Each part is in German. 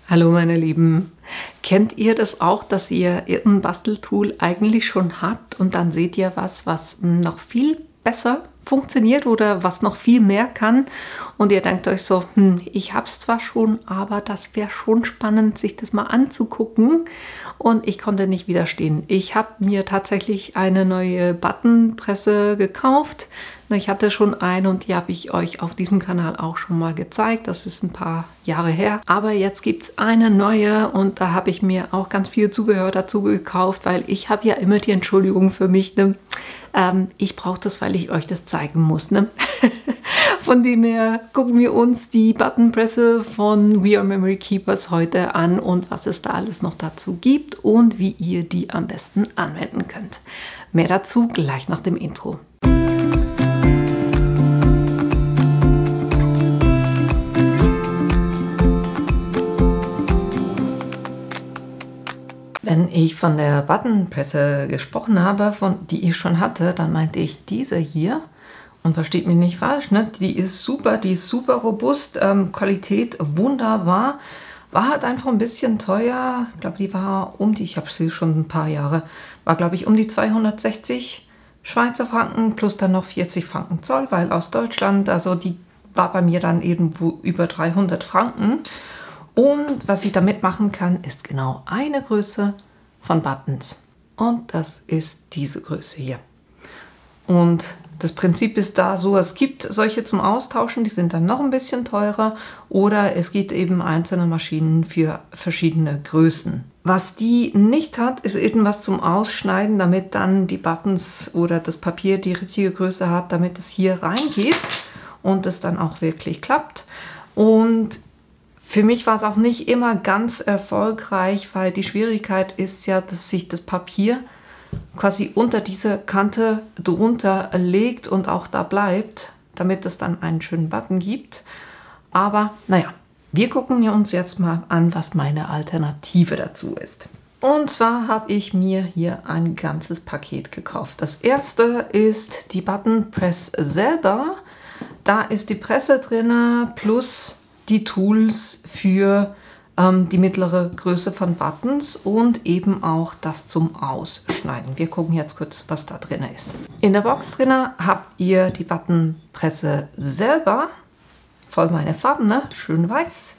Hallo meine Lieben, kennt ihr das auch, dass ihr irgendein Basteltool eigentlich schon habt und dann seht ihr was noch viel besser funktioniert oder was noch viel mehr kann und ihr denkt euch so, ich habe es zwar schon, aber das wäre schon spannend, sich das mal anzugucken und ich konnte nicht widerstehen. Ich habe mir tatsächlich eine neue Buttonpresse gekauft. Ich hatte schon eine und die habe ich euch auf diesem Kanal auch schon mal gezeigt. Das ist ein paar Jahre her. Aber jetzt gibt es eine neue und da habe ich mir auch ganz viel Zubehör dazu gekauft, weil ich habe ja immer die Entschuldigung für mich, ne? Ich brauche das, weil ich euch das zeigen muss. Ne? Von dem her gucken wir uns die Buttonpresse von We Are Memory Keepers heute an und was es da alles noch dazu gibt und wie ihr die am besten anwenden könnt. Mehr dazu gleich nach dem Intro. Wenn ich von der Buttonpresse gesprochen habe, die ich schon hatte, dann meinte ich diese hier. Und versteht mich nicht falsch, ne? Die ist super robust, Qualität wunderbar. War halt einfach ein bisschen teuer. Ich glaube, die war ich habe sie schon ein paar Jahre, war glaube ich um die 260 Schweizer Franken plus dann noch 40 Franken Zoll, weil aus Deutschland, also die war bei mir dann irgendwo über 300 Franken. Und was ich damit machen kann, ist genau eine Größe von Buttons. Und das ist diese Größe hier. Und das Prinzip ist da so, es gibt solche zum Austauschen, die sind dann noch ein bisschen teurer. Oder es gibt eben einzelne Maschinen für verschiedene Größen. Was die nicht hat, ist irgendwas zum Ausschneiden, damit dann die Buttons oder das Papier die richtige Größe hat, damit es hier reingeht und es dann auch wirklich klappt. Und für mich war es auch nicht immer ganz erfolgreich, weil die Schwierigkeit ist ja, dass sich das Papier quasi unter diese Kante drunter legt und auch da bleibt, damit es dann einen schönen Button gibt. Aber naja, wir gucken uns jetzt mal an, was meine Alternative dazu ist. Und zwar habe ich mir hier ein ganzes Paket gekauft. Das erste ist die Buttonpress selber. Da ist die Presse drin plus die Tools für die mittlere Größe von Buttons und eben auch das zum Ausschneiden. Wir gucken jetzt kurz, was da drin ist. In der Box drin habt ihr die Buttonpresse selber, voll meine Farben, ne? Schön weiß.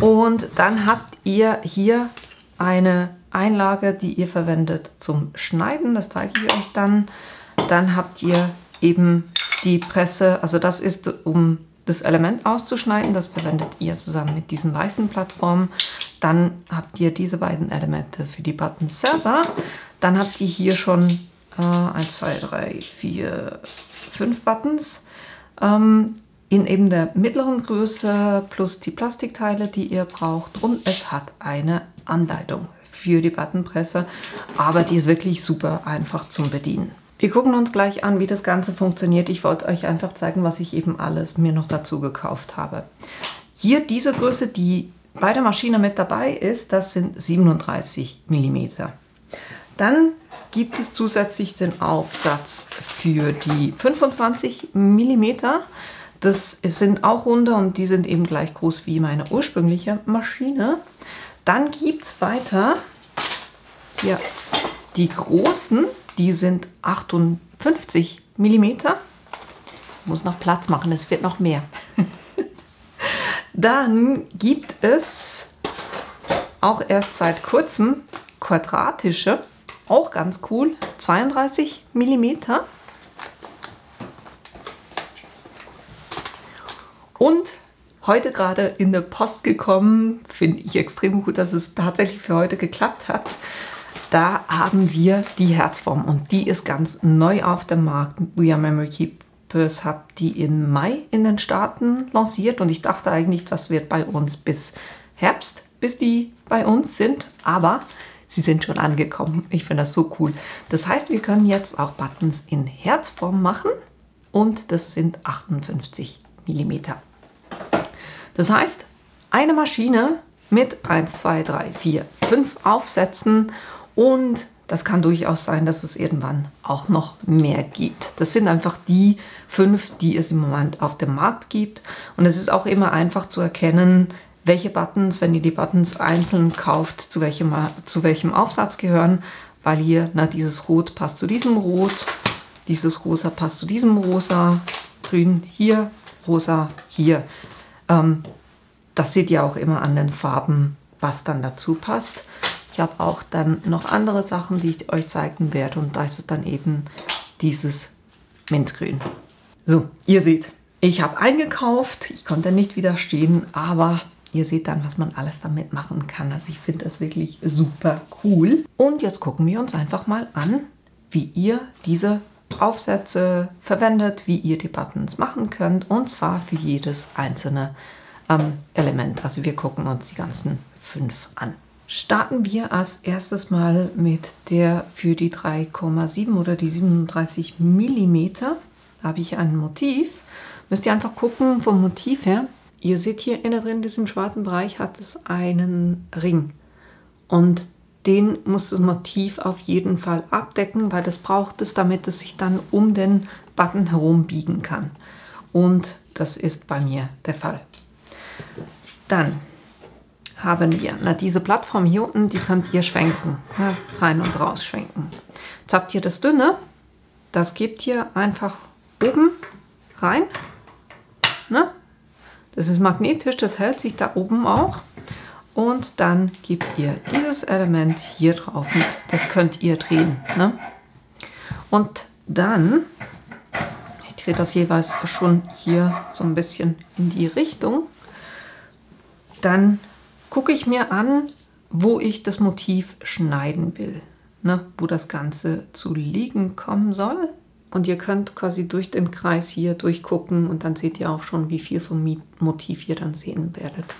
Und dann habt ihr hier eine Einlage, die ihr verwendet zum Schneiden. Das zeige ich euch dann. Dann habt ihr eben die Presse, also das ist um das Element auszuschneiden, das verwendet ihr zusammen mit diesen weißen Plattformen. Dann habt ihr diese beiden Elemente für die Buttons selber. Dann habt ihr hier schon 1, 2, 3, 4, 5 Buttons in eben der mittleren Größe plus die Plastikteile, die ihr braucht. Und es hat eine Anleitung für die Buttonpresse, aber die ist wirklich super einfach zum Bedienen. Wir gucken uns gleich an, wie das Ganze funktioniert. Ich wollte euch einfach zeigen, was ich eben alles mir noch dazu gekauft habe. Hier diese Größe, die bei der Maschine mit dabei ist, das sind 37 mm. Dann gibt es zusätzlich den Aufsatz für die 25 mm. Das sind auch runde und die sind eben gleich groß wie meine ursprüngliche Maschine. Dann gibt es weiter hier die großen. Die sind 58 mm. Ich muss noch Platz machen, es wird noch mehr. Dann gibt es auch erst seit kurzem quadratische, auch ganz cool, 32 mm. Und heute gerade in der Post gekommen, finde ich extrem gut, dass es tatsächlich für heute geklappt hat. Da haben wir die Herzform und die ist ganz neu auf dem Markt. We Are Memory Keepers hat die im Mai in den Staaten lanciert und ich dachte eigentlich, das wird bei uns bis Herbst, bis die bei uns sind, aber sie sind schon angekommen. Ich finde das so cool. Das heißt, wir können jetzt auch Buttons in Herzform machen und das sind 58 mm. Das heißt, eine Maschine mit 1, 2, 3, 4, 5 Aufsätzen. Und das kann durchaus sein, dass es irgendwann auch noch mehr gibt. Das sind einfach die 5, die es im Moment auf dem Markt gibt. Und es ist auch immer einfach zu erkennen, welche Buttons, wenn ihr die Buttons einzeln kauft, zu welchem Aufsatz gehören, weil hier, na, dieses Rot passt zu diesem Rot, dieses Rosa passt zu diesem Rosa, Grün hier, Rosa hier. Das seht ihr auch immer an den Farben, was dann dazu passt. Ich habe auch dann noch andere Sachen, die ich euch zeigen werde, und da ist es dann eben dieses Mintgrün. So, ihr seht, ich habe eingekauft, ich konnte nicht widerstehen, aber ihr seht dann, was man alles damit machen kann. Also ich finde das wirklich super cool. Und jetzt gucken wir uns einfach mal an, wie ihr diese Aufsätze verwendet, wie ihr die Buttons machen könnt, und zwar für jedes einzelne Element. Also wir gucken uns die ganzen 5 an. Starten wir als erstes mal mit der für die 3,7 oder die 37 mm. Da habe ich ein Motiv. Müsst ihr einfach gucken vom Motiv her. Ihr seht hier innen drin, in diesem schwarzen Bereich hat es einen Ring. Und den muss das Motiv auf jeden Fall abdecken, weil das braucht es, damit es sich dann um den Button herum biegen kann. Und das ist bei mir der Fall. Dann haben wir diese Plattform hier unten, die könnt ihr schwenken, ne, rein und raus schwenken. Jetzt habt ihr das dünne, das gebt ihr einfach oben rein. Ne? Das ist magnetisch, das hält sich da oben auch. Und dann gebt ihr dieses Element hier drauf mit. Das könnt ihr drehen. Ne? Und dann, ich drehe das jeweils schon hier so ein bisschen in die Richtung, dann gucke ich mir an, wo ich das Motiv schneiden will, ne? Wo das Ganze zu liegen kommen soll. Und ihr könnt quasi durch den Kreis hier durchgucken und dann seht ihr auch schon, wie viel vom Motiv ihr dann sehen werdet.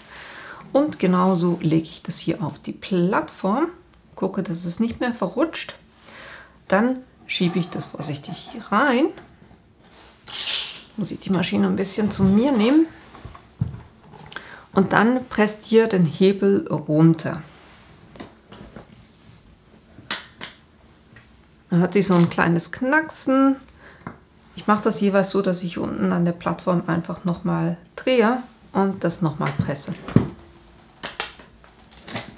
Und genauso lege ich das hier auf die Plattform, gucke, dass es nicht mehr verrutscht. Dann schiebe ich das vorsichtig hier rein. Muss ich die Maschine ein bisschen zu mir nehmen. Und dann presst ihr den Hebel runter. Da hört sich so ein kleines Knacksen. Ich mache das jeweils so, dass ich unten an der Plattform einfach nochmal drehe und das nochmal presse.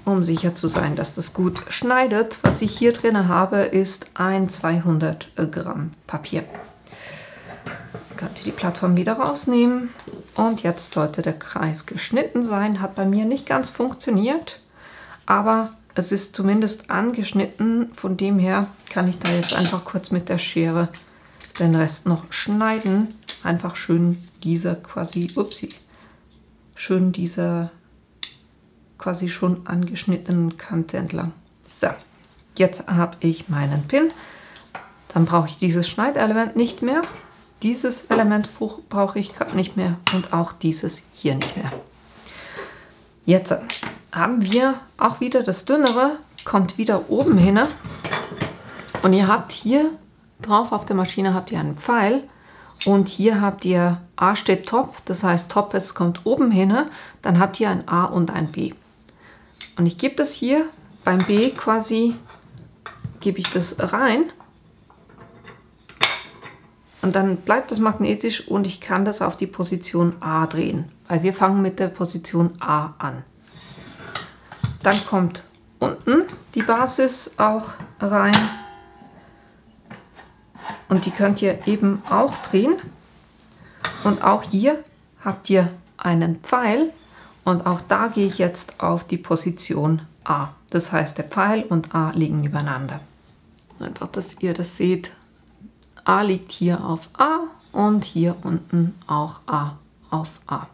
Um sicher zu sein, dass das gut schneidet. Was ich hier drin habe, ist ein 200 Gramm Papier. Könnt ihr die Plattform wieder rausnehmen. Und jetzt sollte der Kreis geschnitten sein. Hat bei mir nicht ganz funktioniert, aber es ist zumindest angeschnitten. Von dem her kann ich da jetzt einfach kurz mit der Schere den Rest noch schneiden. Einfach schön diese quasi, schön diese quasi schon angeschnittenen Kante entlang. So, jetzt habe ich meinen Pin. Dann brauche ich dieses Schneidelement nicht mehr. Dieses Element brauche ich gerade nicht mehr und auch dieses hier nicht mehr. Jetzt haben wir auch wieder das dünnere, kommt wieder oben hin. Und ihr habt hier drauf auf der Maschine habt ihr einen Pfeil und hier habt ihr A steht Top, das heißt Top, es kommt oben hin, dann habt ihr ein A und ein B. Und ich gebe das hier beim B quasi, gebe ich das rein. Und dann bleibt das magnetisch und ich kann das auf die Position A drehen, weil wir fangen mit der Position A an. Dann kommt unten die Basis auch rein und die könnt ihr eben auch drehen. Und auch hier habt ihr einen Pfeil und auch da gehe ich jetzt auf die Position A. Das heißt, der Pfeil und A liegen übereinander. Einfach, dass ihr das seht. A liegt hier auf A und hier unten auch A auf A.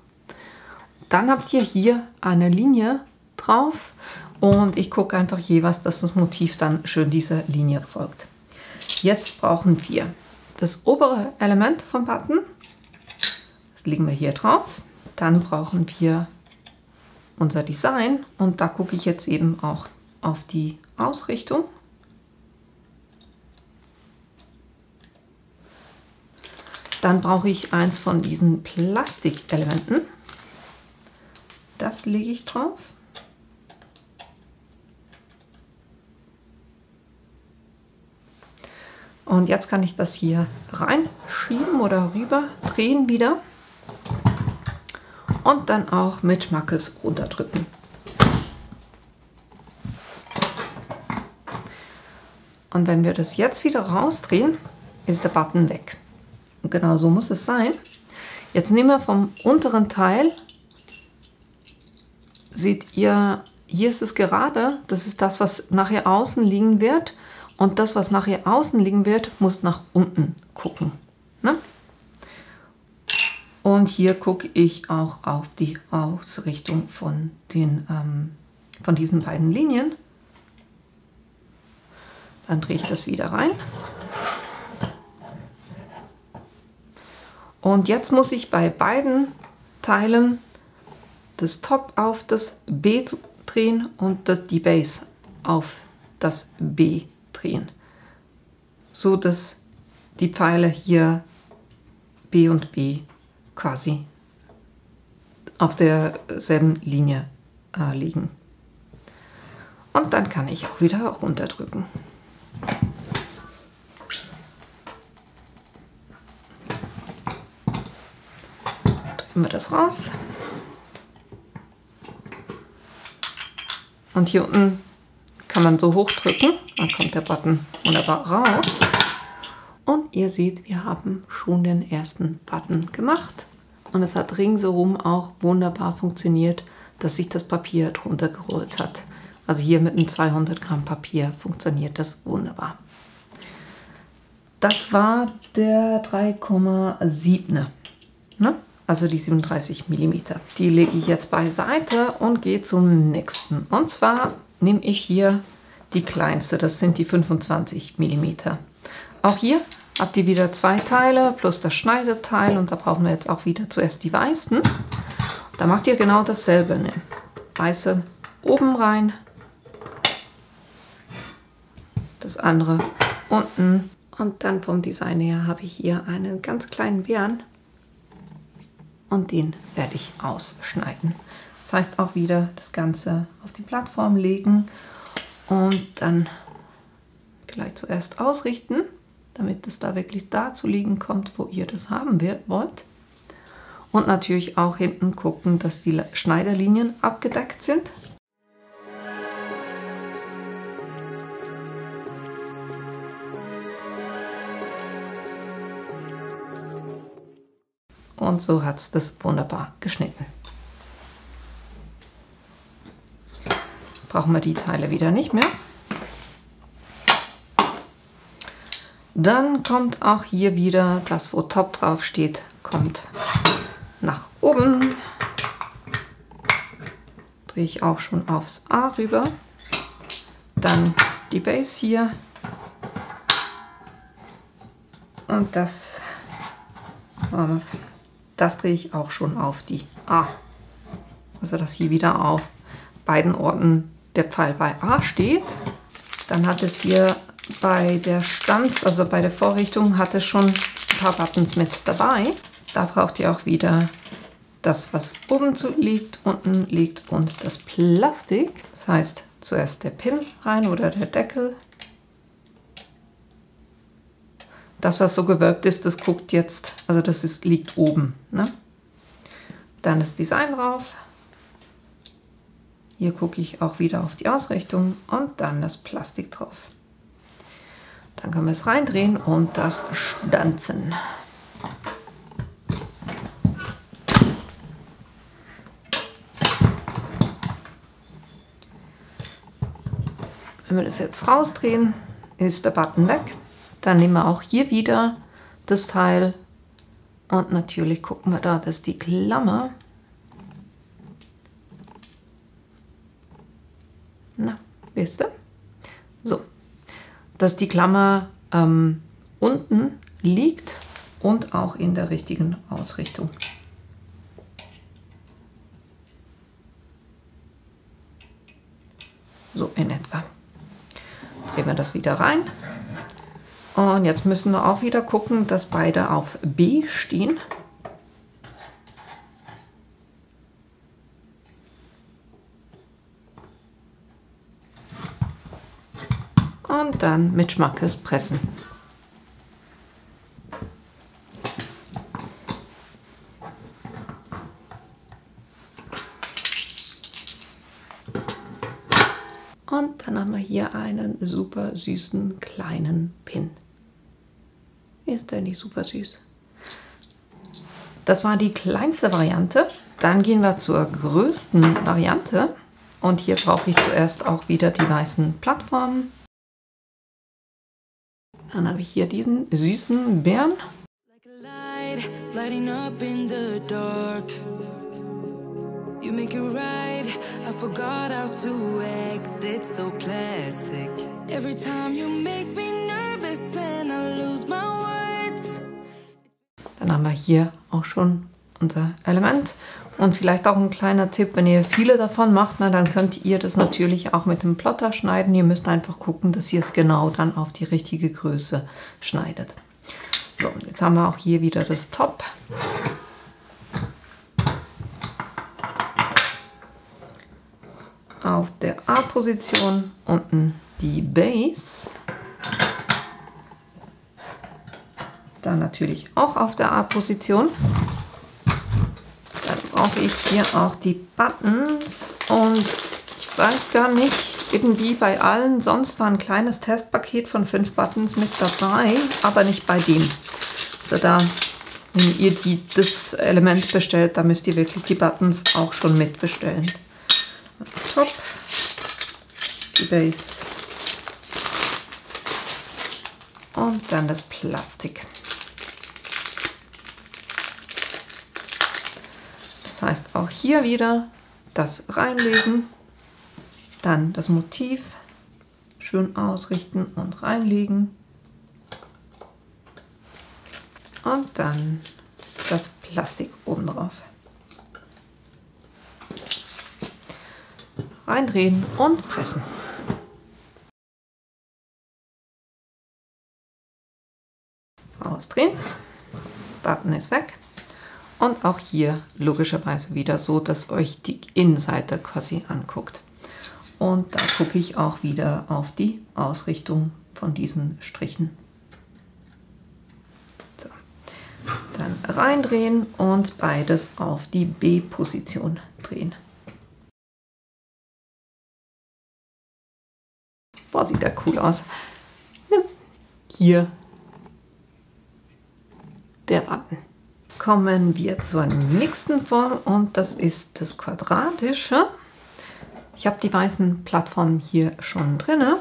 Dann habt ihr hier eine Linie drauf und ich gucke einfach jeweils, dass das Motiv dann schön dieser Linie folgt. Jetzt brauchen wir das obere Element vom Button. Das legen wir hier drauf. Dann brauchen wir unser Design und da gucke ich jetzt eben auch auf die Ausrichtung. Dann brauche ich eins von diesen Plastikelementen. Das lege ich drauf. Und jetzt kann ich das hier reinschieben oder rüber drehen wieder. und dann auch mit Schmackes runterdrücken. Und wenn wir das jetzt wieder rausdrehen, ist der Button weg. Und genau so muss es sein. Jetzt nehmen wir vom unteren Teil, seht ihr, hier ist es gerade, das ist das, was nachher außen liegen wird. Und das, was nachher außen liegen wird, muss nach unten gucken. Ne? Und hier gucke ich auch auf die Ausrichtung von diesen beiden Linien. Dann drehe ich das wieder rein. Und jetzt muss ich bei beiden Teilen das Top auf das B drehen und die Base auf das B drehen, so dass die Pfeile hier B und B quasi auf derselben Linie liegen. Und dann kann ich auch wieder runterdrücken. Drehen wir das raus. Und hier unten kann man so hochdrücken, dann kommt der Button wunderbar raus. Und ihr seht, wir haben schon den ersten Button gemacht. Und es hat ringsherum auch wunderbar funktioniert, dass sich das Papier drunter gerollt hat. Also hier mit einem 200 Gramm Papier funktioniert das wunderbar. Das war der 3,7, ne? Also die 37 mm. Die lege ich jetzt beiseite und gehe zum nächsten. Und zwar nehme ich hier die kleinste, das sind die 25 mm. Auch hier habt ihr wieder zwei Teile plus das Schneideteil und da brauchen wir jetzt auch wieder zuerst die weißen. Da macht ihr genau dasselbe. Ne? Weiße oben rein, das andere unten. Und dann vom Design her habe ich hier einen ganz kleinen Bären und den werde ich ausschneiden. Das heißt auch wieder das Ganze auf die Plattform legen und dann vielleicht zuerst ausrichten, damit es da wirklich da zu liegen kommt, wo ihr das haben wollt. Und natürlich auch hinten gucken, dass die Schneiderlinien abgedeckt sind. Und so hat es das wunderbar geschnitten. Brauchen wir die Teile wieder nicht mehr. Dann kommt auch hier wieder das, wo Top drauf steht, kommt nach oben. Drehe ich auch schon aufs A rüber. Dann die Base hier. Und das war was. Das drehe ich auch schon auf die A. Also dass hier wieder auf beiden Orten der Pfeil bei A steht. Dann hat es hier bei der also bei der Vorrichtung, hat es schon ein paar Buttons mit dabei. Da braucht ihr auch wieder das, was oben liegt, unten liegt und das Plastik. Das heißt zuerst der Pin rein oder der Deckel. Das, was so gewölbt ist, das guckt jetzt, also das liegt oben. Ne? Dann das Design drauf. Hier gucke ich auch wieder auf die Ausrichtung und dann das Plastik drauf. Dann können wir es reindrehen und das stanzen. Wenn wir das jetzt rausdrehen, ist der Button weg. Dann nehmen wir auch hier wieder das Teil und natürlich gucken wir da, dass die Klammer, na, wisst ihr? So, dass die Klammer unten liegt und auch in der richtigen Ausrichtung. So in etwa. Drehen wir das wieder rein. Und jetzt müssen wir auch wieder gucken, dass beide auf B stehen. Und dann mit Schmackes pressen. Und dann haben wir hier einen super süßen kleinen Pin. Ist der nicht super süß? Das war die kleinste Variante. Dann gehen wir zur größten Variante. Und hier brauche ich zuerst auch wieder die weißen Plattformen. Dann habe ich hier diesen süßen Bären. You make it right. I forgot how to act. It's so classic. Every time you make me nervous and I lose my words. Dann haben wir hier auch schon unser Element. Und vielleicht auch ein kleiner Tipp, wenn ihr viele davon macht, na, dann könnt ihr das natürlich auch mit dem Plotter schneiden. Ihr müsst einfach gucken, dass ihr es genau dann auf die richtige Größe schneidet. So, jetzt haben wir auch hier wieder das Top. Auf der A-Position unten die Base. Dann natürlich auch auf der A-Position. Dann brauche ich hier auch die Buttons und ich weiß gar nicht, irgendwie bei allen, sonst war ein kleines Testpaket von 5 Buttons mit dabei, aber nicht bei dem. Also da, wenn ihr das Element bestellt, da müsst ihr wirklich die Buttons auch schon mitbestellen. Top, die Base und dann das Plastik. Das heißt auch hier wieder das reinlegen, dann das Motiv schön ausrichten und reinlegen und dann das Plastik oben drauf. Reindrehen und pressen. Ausdrehen. Button ist weg. Und auch hier logischerweise wieder so, dass euch die Innenseite quasi anguckt. Und da gucke ich auch wieder auf die Ausrichtung von diesen Strichen. So. Dann reindrehen und beides auf die B-Position drehen. Boah, sieht der cool aus. Hier der Button. Kommen wir zur nächsten Form und das ist das Quadratische. Ich habe die weißen Plattformen hier schon drin.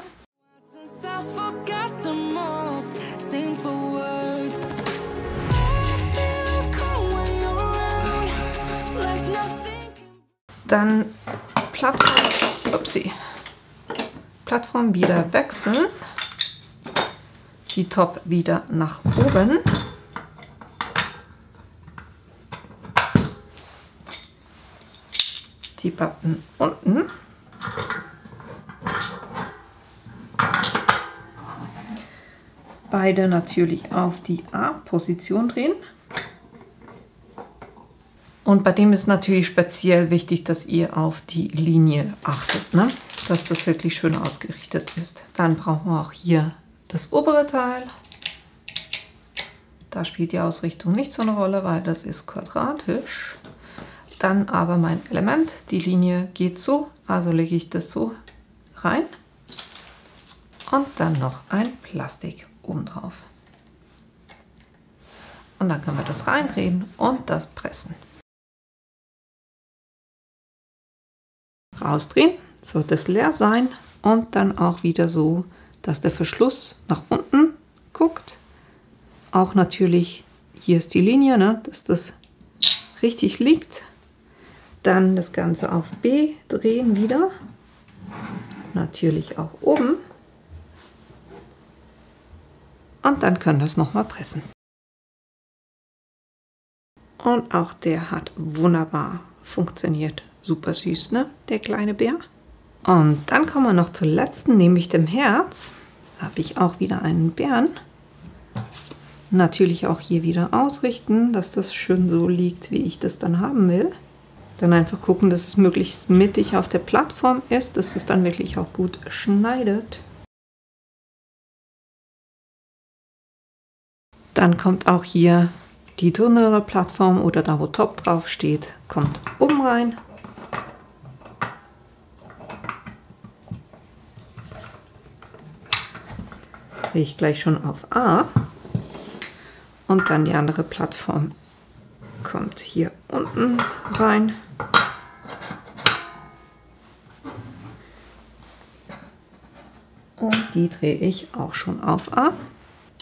Dann Plattform wieder wechseln, die Top wieder nach oben, die Button unten, beide natürlich auf die A-Position drehen. Und bei dem ist natürlich speziell wichtig, dass ihr auf die Linie achtet, ne? Dass das wirklich schön ausgerichtet ist. Dann brauchen wir auch hier das obere Teil. Da spielt die Ausrichtung nicht so eine Rolle, weil das ist quadratisch. Dann aber mein Element, die Linie geht so, also lege ich das so rein. Und dann noch ein Plastik oben drauf. Und dann können wir das reindrehen und das pressen. Rausdrehen, sollte es leer sein und dann auch wieder so, dass der Verschluss nach unten guckt. Auch natürlich, hier ist die Linie, ne, dass das richtig liegt. Dann das Ganze auf B drehen wieder. Natürlich auch oben. Und dann können wir es nochmal pressen. Und auch der hat wunderbar funktioniert. Super süß, ne? Der kleine Bär. Und dann kommen wir noch zur letzten, nämlich dem Herz. Da habe ich auch wieder einen Bären. Natürlich auch hier wieder ausrichten, dass das schön so liegt, wie ich das dann haben will. Dann einfach gucken, dass es möglichst mittig auf der Plattform ist, dass es dann wirklich auch gut schneidet. Dann kommt auch hier die dünnere Plattform oder da, wo Top drauf steht, kommt oben rein. drehe ich gleich schon auf A. Und dann die andere Plattform kommt hier unten rein. Und die drehe ich auch schon auf A.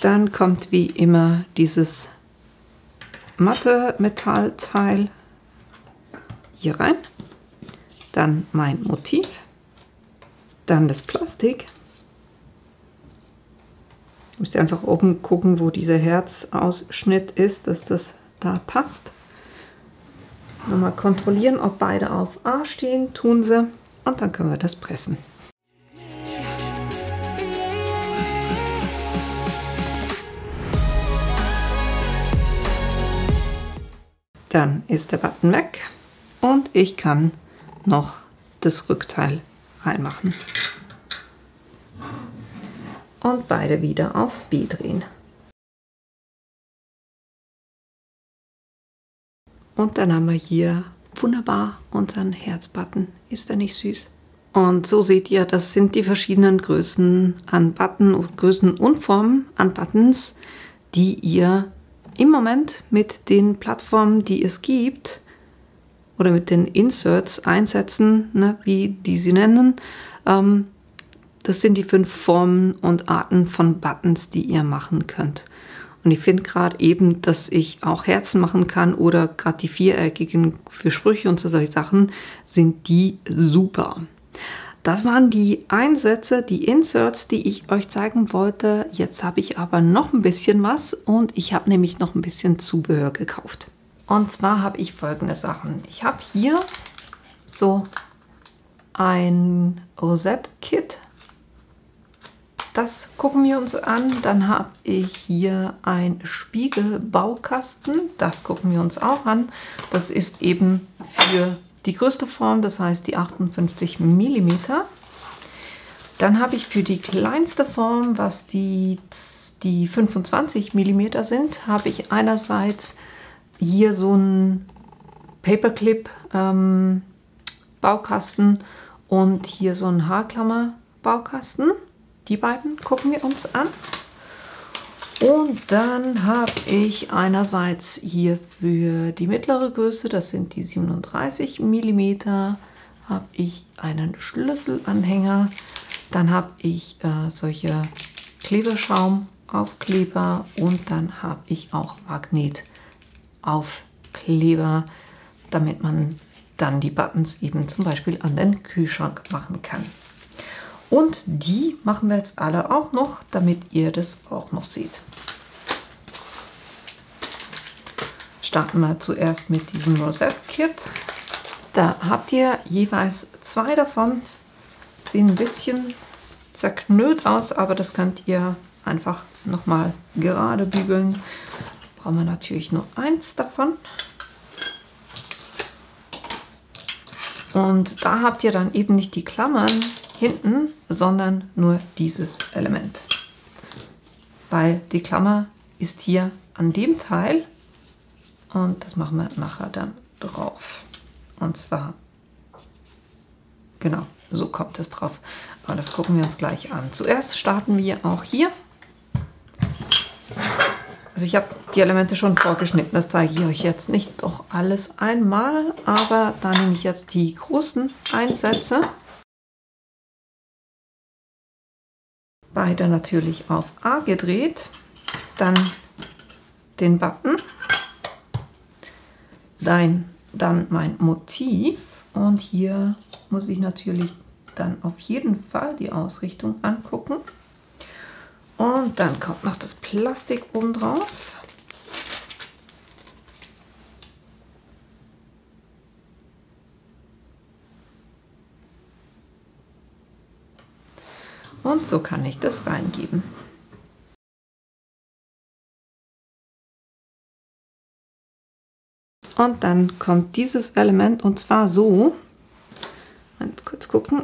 Dann kommt wie immer dieses matte Metallteil hier rein. Dann mein Motiv. Dann das Plastik. Müsst ihr einfach oben gucken, wo dieser Herzausschnitt ist, dass das da passt. Nochmal kontrollieren, ob beide auf A stehen, tun sie. Und dann können wir das pressen. Dann ist der Button weg und ich kann noch das Rückteil reinmachen. Und beide wieder auf B drehen. Und dann haben wir hier wunderbar unseren Herzbutton. Ist er nicht süß? Und so seht ihr, das sind die verschiedenen Größen an Button, Größen und Formen an Buttons, die ihr im Moment mit den Plattformen, die es gibt, oder mit den Inserts einsetzen, ne, wie die sie nennen. Das sind die 5 Formen und Arten von Buttons, die ihr machen könnt. Und ich finde gerade eben, dass ich auch Herzen machen kann oder gerade die viereckigen für Sprüche und so solche Sachen, sind die super. Das waren die Einsätze, die Inserts, die ich euch zeigen wollte. Jetzt habe ich aber noch ein bisschen was und ich habe nämlich noch ein bisschen Zubehör gekauft. Und zwar habe ich folgende Sachen. Ich habe hier so ein Rosette-Kit. Das gucken wir uns an. Dann habe ich hier ein Spiegelbaukasten. Das gucken wir uns auch an. Das ist eben für die größte Form, das heißt die 58 mm. Dann habe ich für die kleinste Form, was die 25 mm sind, habe ich einerseits hier so einen Paperclip Baukasten und hier so einen Haarklammer Baukasten. Die beiden gucken wir uns an. Und dann habe ich einerseits hier für die mittlere Größe, das sind die 37 mm, habe ich einen Schlüsselanhänger. Dann habe ich solche Klebeschaum-Aufkleber und dann habe ich auch Magnetaufkleber, damit man dann die Buttons eben zum Beispiel an den Kühlschrank machen kann. Und die machen wir jetzt alle auch noch, damit ihr das auch noch seht. Starten wir zuerst mit diesem Rosette-Kit. Da habt ihr jeweils 2 davon. Sehen ein bisschen zerknüllt aus, aber das könnt ihr einfach nochmal gerade bügeln. Brauchen wir natürlich nur 1 davon. Und da habt ihr dann eben nicht die Klammern hinten, sondern nur dieses Element. Weil die Klammer ist hier an dem Teil und das machen wir nachher dann drauf. Und zwar, genau, so kommt es drauf. Aber das gucken wir uns gleich an. Zuerst starten wir auch hier. Also ich habe die Elemente schon vorgeschnitten, das zeige ich euch jetzt nicht doch alles einmal, aber da nehme ich jetzt die großen Einsätze. Beide natürlich auf A gedreht, dann den Button, dann mein Motiv und hier muss ich natürlich dann auf jeden Fall die Ausrichtung angucken und dann kommt noch das Plastik oben drauf. Und so kann ich das reingeben. Und dann kommt dieses Element und zwar so. Kurz gucken.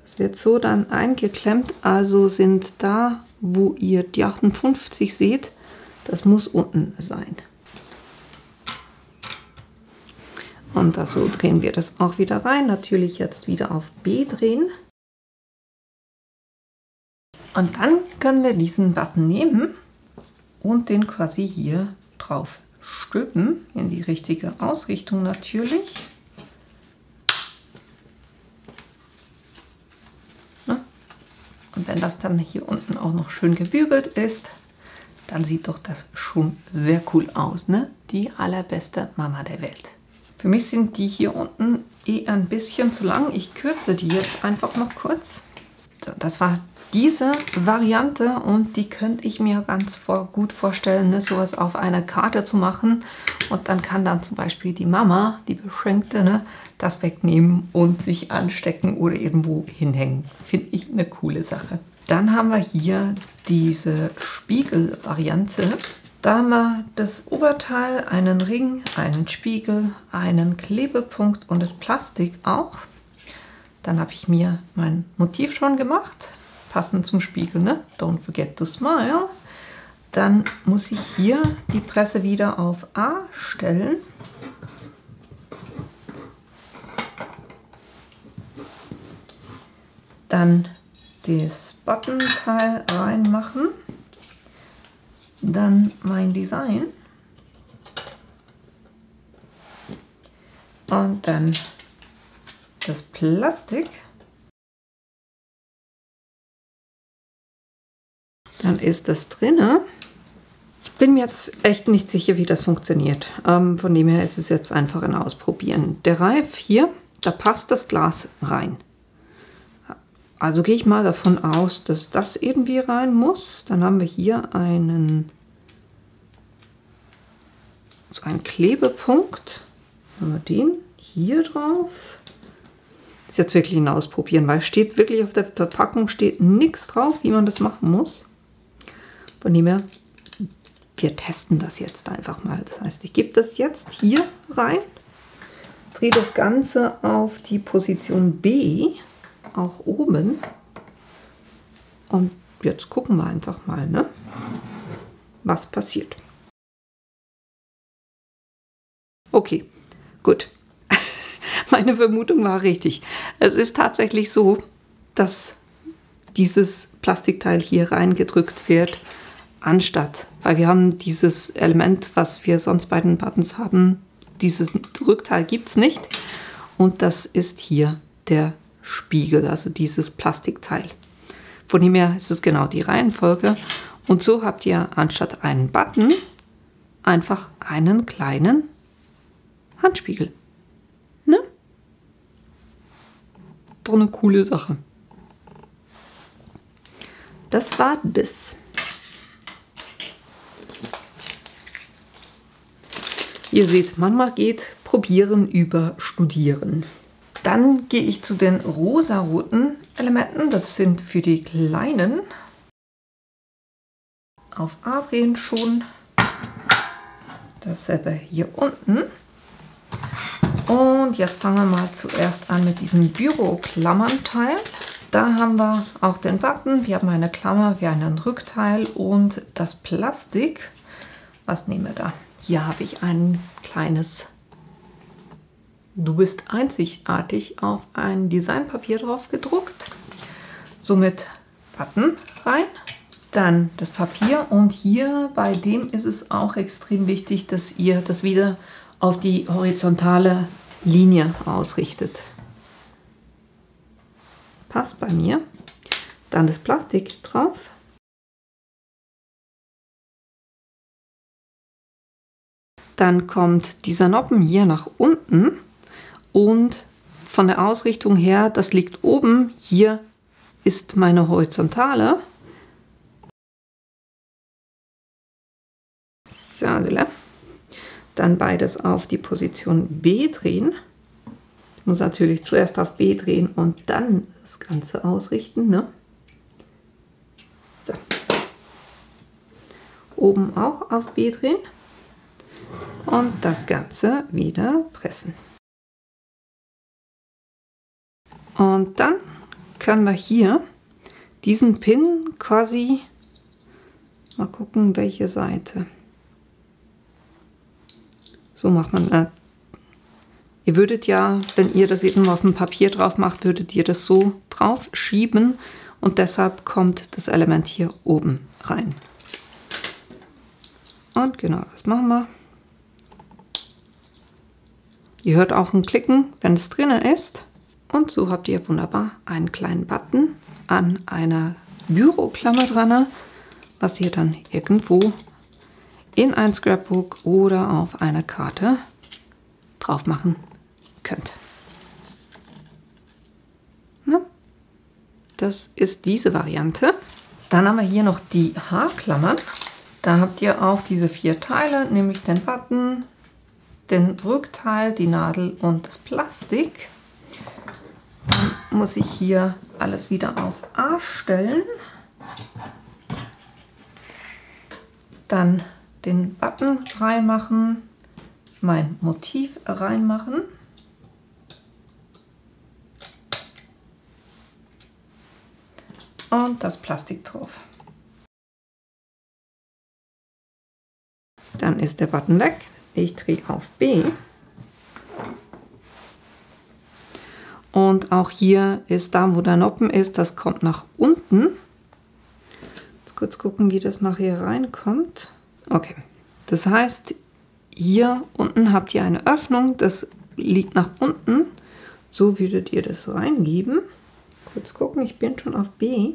Das wird so dann eingeklemmt. Also sind da, wo ihr die 58 seht, das muss unten sein. Und so drehen wir das auch wieder rein. Natürlich jetzt wieder auf B drehen. Und dann können wir diesen Button nehmen und den quasi hier drauf stülpen, in die richtige Ausrichtung natürlich. Und wenn das dann hier unten auch noch schön gebügelt ist, dann sieht doch das schon sehr cool aus, ne? Die allerbeste Mama der Welt. Für mich sind die hier unten eh ein bisschen zu lang. Ich kürze die jetzt einfach noch kurz. So, das war diese Variante und die könnte ich mir ganz gut vorstellen, ne, sowas auf einer Karte zu machen. Und dann kann dann zum Beispiel die Mama, die Beschränkte, ne, das wegnehmen und sich anstecken oder irgendwo hinhängen. Finde ich eine coole Sache. Dann haben wir hier diese Spiegel-Variante. Da haben wir das Oberteil, einen Ring, einen Spiegel, einen Klebepunkt und das Plastik auch. Dann habe ich mir mein Motiv schon gemacht, passend zum Spiegel, ne? Don't forget to smile. Dann muss ich hier die Presse wieder auf A stellen. Dann das Button-Teil reinmachen. Dann mein Design. Und dann das Plastik. Dann ist das drinne. Ich bin mir jetzt echt nicht sicher, wie das funktioniert. Von dem her ist es jetzt einfach ein Ausprobieren. Der Reif hier, da passt das Glas rein. Also gehe ich mal davon aus, dass das irgendwie rein muss. Dann haben wir hier einen Klebepunkt. Haben wir den hier drauf. Das ist jetzt wirklich ein Ausprobieren, weil es steht wirklich auf der Verpackung steht nichts drauf, wie man das machen muss. Von dem her, wir testen das jetzt einfach mal. Das heißt, ich gebe das jetzt hier rein, drehe das Ganze auf die Position B, auch oben. Und jetzt gucken wir einfach mal, ne, was passiert. Okay, gut. Meine Vermutung war richtig. Es ist tatsächlich so, dass dieses Plastikteil hier reingedrückt wird, anstatt, weil wir haben dieses Element, was wir sonst bei den Buttons haben, dieses Rückteil gibt es nicht. Und das ist hier der Spiegel, also dieses Plastikteil. Von dem her ist es genau die Reihenfolge. Und so habt ihr anstatt einen Button einfach einen kleinen Handspiegel. Ne? Doch eine coole Sache. Das war das. Ihr seht, manchmal geht Probieren über Studieren. Dann gehe ich zu den rosaroten Elementen. Das sind für die Kleinen. Auf A drehen schon. Dasselbe hier unten. Und jetzt fangen wir mal zuerst an mit diesem Büroklammernteil. Da haben wir auch den Button. Wir haben eine Klammer, wir haben ein Rückteil und das Plastik. Was nehmen wir da? Hier habe ich ein kleines Du bist einzigartig auf ein Designpapier drauf gedruckt. Somit Button rein. Dann das Papier und hier bei dem ist es auch extrem wichtig, dass ihr das wieder auf die horizontale Linie ausrichtet. Passt bei mir. Dann das Plastik drauf. Dann kommt dieser Noppen hier nach unten und von der Ausrichtung her, das liegt oben. Hier ist meine horizontale. So, dann beides auf die Position B drehen. Ich muss natürlich zuerst auf B drehen und dann das Ganze ausrichten. Ne? So. Oben auch auf B drehen und das Ganze wieder pressen. Und dann können wir hier diesen Pin quasi, mal gucken, welche Seite. So macht man. Ihr würdet ja, wenn ihr das eben auf dem Papier drauf macht, würdet ihr das so drauf schieben und deshalb kommt das Element hier oben rein. Und genau, das machen wir. Ihr hört auch ein Klicken, wenn es drin ist. Und so habt ihr wunderbar einen kleinen Button an einer Büroklammer dran, was ihr dann irgendwo in ein Scrapbook oder auf eine Karte drauf machen könnt. Na, das ist diese Variante. Dann haben wir hier noch die Haarklammern. Da habt ihr auch diese 4 Teile, nämlich den Button, den Rückteil, die Nadel und das Plastik. Dann muss ich hier alles wieder auf A stellen. Dann den Button reinmachen, mein Motiv reinmachen. Und das Plastik drauf. Dann ist der Button weg. Ich drehe auf B. Und auch hier ist da, wo der Noppen ist, das kommt nach unten. Jetzt kurz gucken, wie das nachher reinkommt. Okay, das heißt, hier unten habt ihr eine Öffnung, das liegt nach unten. So würdet ihr das reingeben. Kurz gucken, ich bin schon auf B.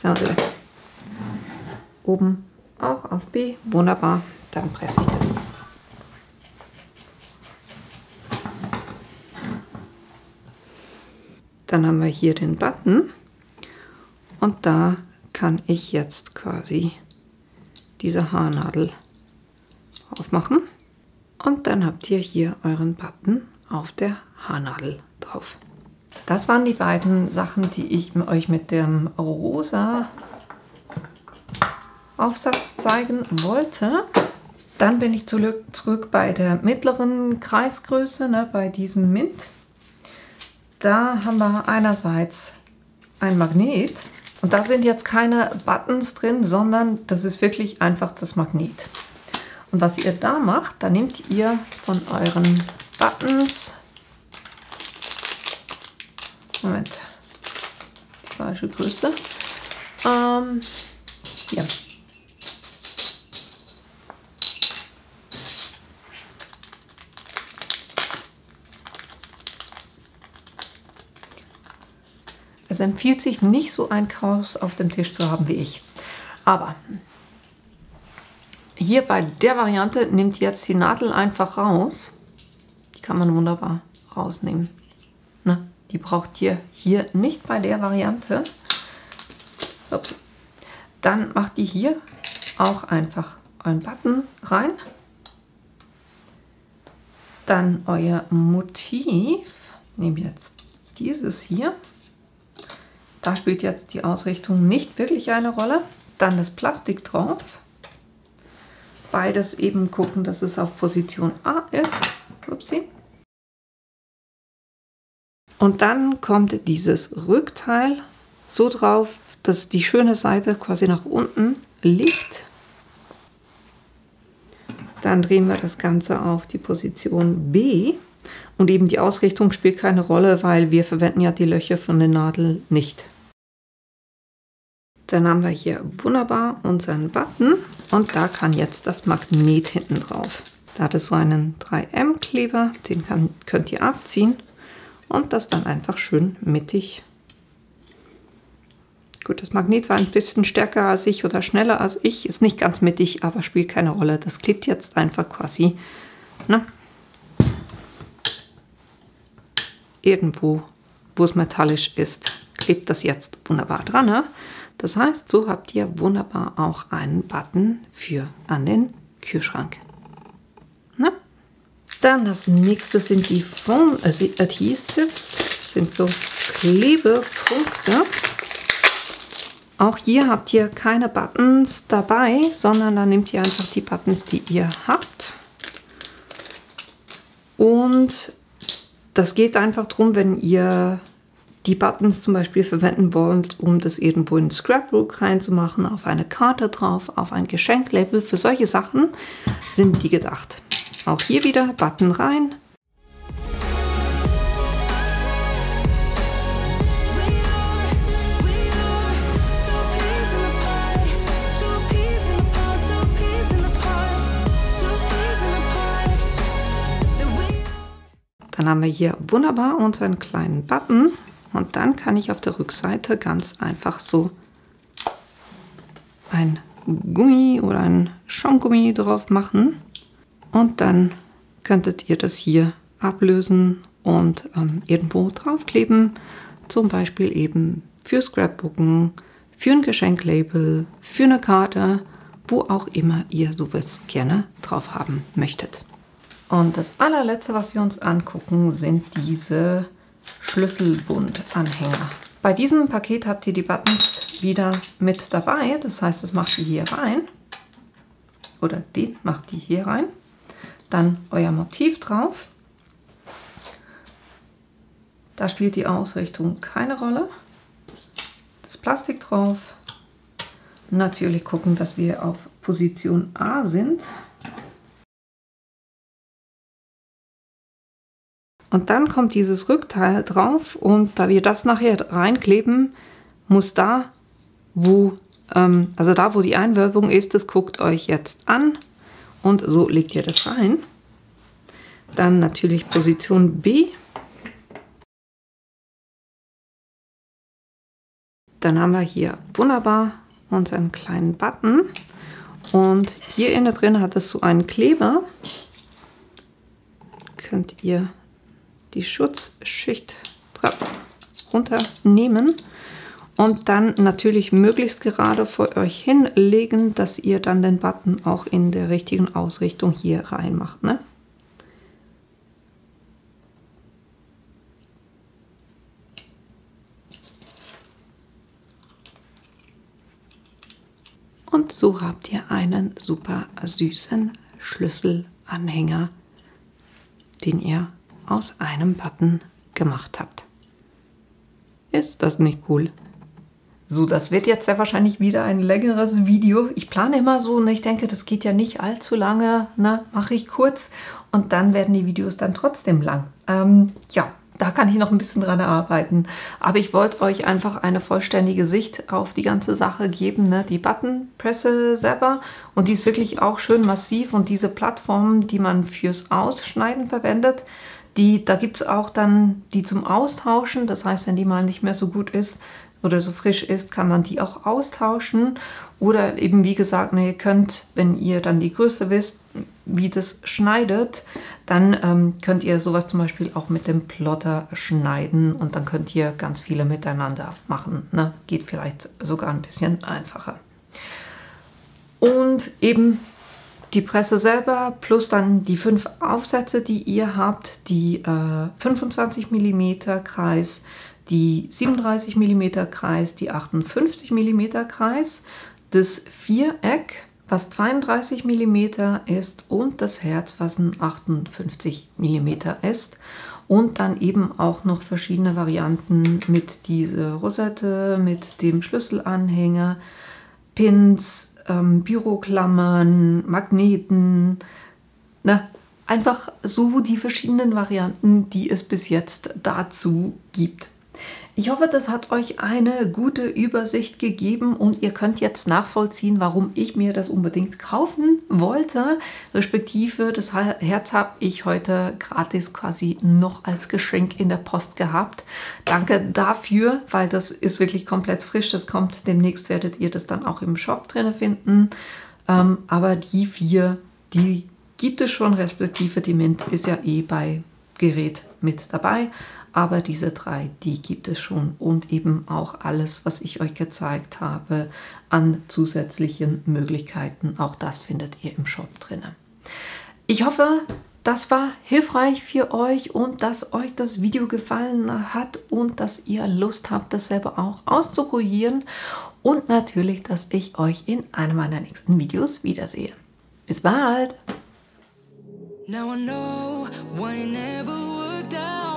So, oben auch auf B. Wunderbar, dann presse ich das. Dann haben wir hier den Button und da kann ich jetzt quasi diese Haarnadel aufmachen und dann habt ihr hier euren Button auf der Haarnadel drauf. Das waren die beiden Sachen, die ich euch mit dem rosa Aufsatz zeigen wollte. Dann bin ich zurück bei der mittleren Kreisgröße, ne, bei diesem Mint. Da haben wir einerseits ein Magnet und da sind jetzt keine Buttons drin, sondern das ist wirklich einfach das Magnet. Und was ihr da macht, da nehmt ihr von euren Buttons, Moment, die falsche Größe, hier. Es empfiehlt sich nicht, so ein Chaos auf dem Tisch zu haben wie ich. Aber hier bei der Variante nehmt ihr jetzt die Nadel einfach raus. Die kann man wunderbar rausnehmen. Ne? Die braucht ihr hier nicht bei der Variante. Ups. Dann macht ihr hier auch einfach euren Button rein. Dann euer Motiv. Nehmt jetzt dieses hier. Da spielt jetzt die Ausrichtung nicht wirklich eine Rolle. Dann das Plastik drauf. Beides eben gucken, dass es auf Position A ist. Upsi. Und dann kommt dieses Rückteil so drauf, dass die schöne Seite quasi nach unten liegt. Dann drehen wir das Ganze auf die Position B. Und eben die Ausrichtung spielt keine Rolle, weil wir verwenden ja die Löcher von der Nadel nicht. Dann haben wir hier wunderbar unseren Button und da kann jetzt das Magnet hinten drauf. Da hat es so einen 3M-Kleber, den könnt ihr abziehen und das dann einfach schön mittig. Gut, das Magnet war ein bisschen stärker als ich oder schneller als ich, ist nicht ganz mittig, aber spielt keine Rolle. Das klebt jetzt einfach quasi, ne? Irgendwo, wo es metallisch ist, klebt das jetzt wunderbar dran. Ne? Das heißt, so habt ihr wunderbar auch einen Button für an den Kühlschrank. Ne? Dann das nächste sind die Foam Adhesives, sind so Klebepunkte. Auch hier habt ihr keine Buttons dabei, sondern dann nehmt ihr einfach die Buttons, die ihr habt. Und das geht einfach darum, wenn ihr die Buttons zum Beispiel verwenden wollt, um das irgendwo in ein Scrapbook reinzumachen, auf eine Karte drauf, auf ein Geschenklabel. Für solche Sachen sind die gedacht. auch hier wieder Button rein. Dann haben wir hier wunderbar unseren kleinen Button und dann kann ich auf der Rückseite ganz einfach so ein Gummi oder ein Schaumgummi drauf machen und dann könntet ihr das hier ablösen und irgendwo draufkleben, zum Beispiel eben für Scrapbooken, für ein Geschenklabel, für eine Karte, wo auch immer ihr sowas gerne drauf haben möchtet. Und das allerletzte, was wir uns angucken, sind diese Schlüsselbundanhänger. Bei diesem Paket habt ihr die Buttons wieder mit dabei. Das heißt, das macht ihr hier rein. Oder den macht ihr hier rein. Dann euer Motiv drauf. Da spielt die Ausrichtung keine Rolle. Das Plastik drauf. Natürlich gucken, dass wir auf Position A sind. Und dann kommt dieses Rückteil drauf und da wir das nachher reinkleben, muss da, wo die Einwölbung ist, das guckt euch jetzt an und so legt ihr das rein. Dann natürlich Position B. Dann haben wir hier wunderbar unseren kleinen Button und hier innen drin hat es so einen Kleber. Könnt ihr die Schutzschicht runternehmen und dann natürlich möglichst gerade vor euch hinlegen, dass ihr dann den Button auch in der richtigen Ausrichtung hier rein macht, ne? Und so habt ihr einen super süßen Schlüsselanhänger, den ihr aus einem Button gemacht habt. Ist das nicht cool? So, das wird jetzt sehr wahrscheinlich wieder ein längeres Video. Ich plane immer so und ich denke, das geht ja nicht allzu lange. Ne? Mache ich kurz und dann werden die Videos dann trotzdem lang. Ja, da kann ich noch ein bisschen dran arbeiten. Aber ich wollte euch einfach eine vollständige Sicht auf die ganze Sache geben. Ne? Die Buttonpresse selber und die ist wirklich auch schön massiv und diese Plattformen, die man fürs Ausschneiden verwendet, da gibt es auch dann die zum Austauschen. Das heißt, wenn die mal nicht mehr so gut ist oder so frisch ist, kann man die auch austauschen. Oder eben, wie gesagt, ihr könnt, wenn ihr dann die Größe wisst, wie das schneidet, dann könnt ihr sowas zum Beispiel auch mit dem Plotter schneiden und dann könnt ihr ganz viele miteinander machen. Ne? Geht vielleicht sogar ein bisschen einfacher. Und eben die Presse selber plus dann die 5 Aufsätze, die ihr habt, die 25 mm Kreis, die 37 mm Kreis, die 58 mm Kreis, das Viereck, was 32 mm ist und das Herz, was ein 58 mm ist. Und dann eben auch noch verschiedene Varianten mit dieser Rosette, mit dem Schlüsselanhänger, Pins, Büroklammern, Magneten, na, einfach so die verschiedenen Varianten, die es bis jetzt dazu gibt. Ich hoffe, das hat euch eine gute Übersicht gegeben und ihr könnt jetzt nachvollziehen, warum ich mir das unbedingt kaufen wollte. Respektive das Herz habe ich heute gratis quasi noch als Geschenk in der Post gehabt. Danke dafür, weil das ist wirklich komplett frisch. Das kommt demnächst, werdet ihr das dann auch im Shop drin finden. Aber die 4, die gibt es schon, respektive die Mint ist ja eh bei Gerät mit dabei. Aber diese 3, die gibt es schon und eben auch alles, was ich euch gezeigt habe an zusätzlichen Möglichkeiten. Auch das findet ihr im Shop drin. Ich hoffe, das war hilfreich für euch und dass euch das Video gefallen hat und dass ihr Lust habt, das selber auch auszuprobieren. Und natürlich, dass ich euch in einem meiner nächsten Videos wiedersehe. Bis bald! Now I know why I never would die.